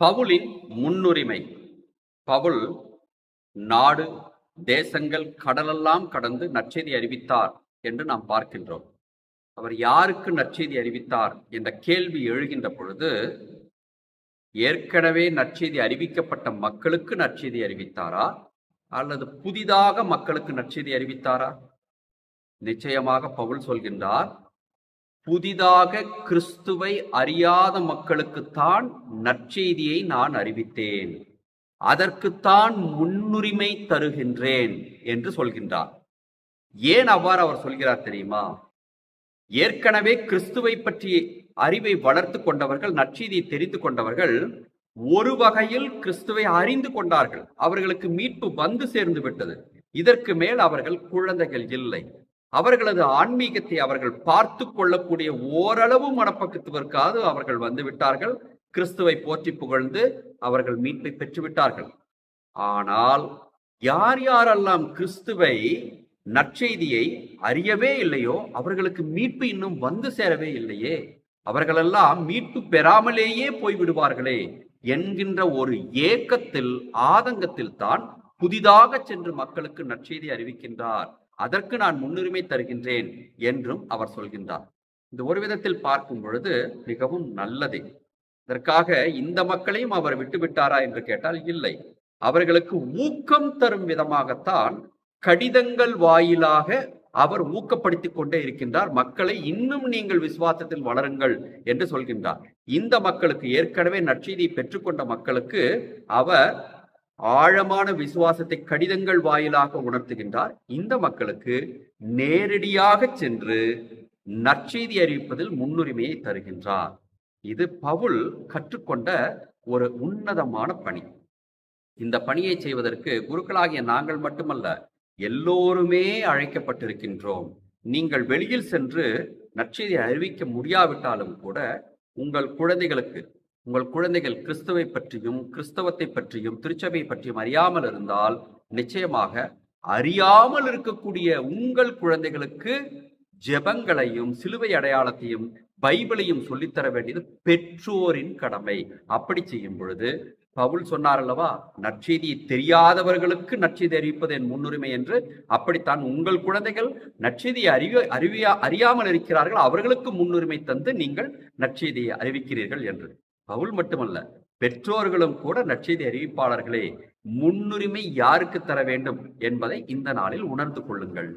பவுலின் முன்னுரிமை. பவுல் நாடு, தேசங்கள், கடலெல்லாம் கடந்து நற்செய்தி அறிவித்தார் என்று நாம் பார்க்கின்றோம். அவர் யாருக்கு நற்செய்தி அறிவித்தார் என்ற கேள்வி எழுகின்ற பொழுது, ஏற்கனவே நற்செய்தி அறிவிக்கப்பட்ட மக்களுக்கு நற்செய்தி அறிவித்தாரா, அல்லது புதிதாக மக்களுக்கு நற்செய்தி அறிவித்தாரா? நிச்சயமாக பவுல் சொல்கின்றார், புதிதாக கிறிஸ்துவை அறியாத மக்களுக்குத்தான் நற்செய்தியை நான் அறிவித்தேன், அதற்குத்தான் முன்னுரிமை தருகின்றேன் என்று சொல்கின்றார். ஏன் அவ்வாறு அவர் சொல்கிறார் தெரியுமா? ஏற்கனவே கிறிஸ்துவை பற்றி அறிவை வளர்த்து கொண்டவர்கள், நற்செய்தியை தெரிந்து கொண்டவர்கள் ஒரு வகையில் கிறிஸ்துவை அறிந்து கொண்டார்கள். அவர்களுக்கு மீட்பு வந்து சேர்ந்து விட்டது. இதற்கு மேல் அவர்கள் குழந்தைகள் இல்லை. அவர்களது ஆன்மீகத்தை அவர்கள் பார்த்து கொள்ளக்கூடிய ஓரளவு மனப்பக்குவத்திற்காவது அவர்கள் வந்து விட்டார்கள். கிறிஸ்துவை போற்றி புகழ்ந்து அவர்கள் மீட்பை பெற்று விட்டார்கள். ஆனால் யார் யாரெல்லாம் கிறிஸ்துவை, நற்செய்தியை அறியவே இல்லையோ அவர்களுக்கு மீட்பு இன்னும் வந்து சேரவே இல்லையே, அவர்களெல்லாம் மீட்பு பெறாமலேயே போய்விடுவார்களே என்கின்ற ஒரு ஏக்கத்தில், ஆதங்கத்தில் தான் புதிதாக சென்று மக்களுக்கு நற்செய்தி அறிவிக்கின்றார். அதற்கு நான் முன்னுரிமை தருகின்றேன் என்றும் அவர் சொல்கின்றார். இந்த ஒரு விதத்தில் பார்க்கும் பொழுது மிகவும் நல்லதே. இதற்காக இந்த மக்களையும் அவர் விட்டுவிட்டாரா என்று கேட்டால் இல்லை. அவர்களுக்கு ஊக்கம் தரும் விதமாகத்தான் கடிதங்கள் வாயிலாக அவர் ஊக்கப்படுத்திக் கொண்டே இருக்கின்றார். மக்களை இன்னும் நீங்கள் விசுவாசத்தில் வளருங்கள் என்று சொல்கின்றார். இந்த மக்களுக்கு, ஏற்கனவே நற்செய்தியை பெற்றுக்கொண்ட மக்களுக்கு அவர் ஆழமான விசுவாசத்தை கடிதங்கள் வாயிலாக உணர்த்துகின்றார். இந்த மக்களுக்கு நேரடியாக சென்று நற்செய்தி அறிவிப்பதில் முன்னுரிமையை தருகின்றார். இது பவுல் கற்றுக்கொண்ட ஒரு உன்னதமான பணி. இந்த பணியை செய்வதற்கு குருக்களாகிய நாங்கள் மட்டுமல்ல, எல்லோருமே அழைக்கப்பட்டிருக்கின்றோம். நீங்கள் வெளியில் சென்று நற்செய்தி அறிவிக்க முடியாவிட்டாலும் கூட உங்கள் குழந்தைகள் கிறிஸ்துவை பற்றியும், கிறிஸ்தவத்தை பற்றியும், திருச்சபை பற்றியும் அறியாமல் இருந்தால், நிச்சயமாக அறியாமல் இருக்கக்கூடிய உங்கள் குழந்தைகளுக்கு ஜெபங்களையும், சிலுவை அடையாளத்தையும், பைபிளையும் சொல்லித்தர வேண்டியது பெற்றோரின் கடமை. அப்படி செய்யும் பொழுது பவுல் சொன்னார் அல்லவா, நற்செய்தியை தெரியாதவர்களுக்கு நற்செய்தி அறிவிப்பது என் முன்னுரிமை என்று. அப்படித்தான் உங்கள் குழந்தைகள் நற்செய்தியை அறியாமல் இருக்கிறார்கள், அவர்களுக்கு முன்னுரிமை தந்து நீங்கள் நற்செய்தியை அறிவிக்கிறீர்கள் என்று. பவுல் மட்டுமல்ல, பெற்றோர்களும் கூட நற்செய்தி அறிவிப்பாளர்களே. முன்னுரிமை யாருக்கு தர வேண்டும் என்பதை இந்த நாளில் உணர்ந்து கொள்ளுங்கள்.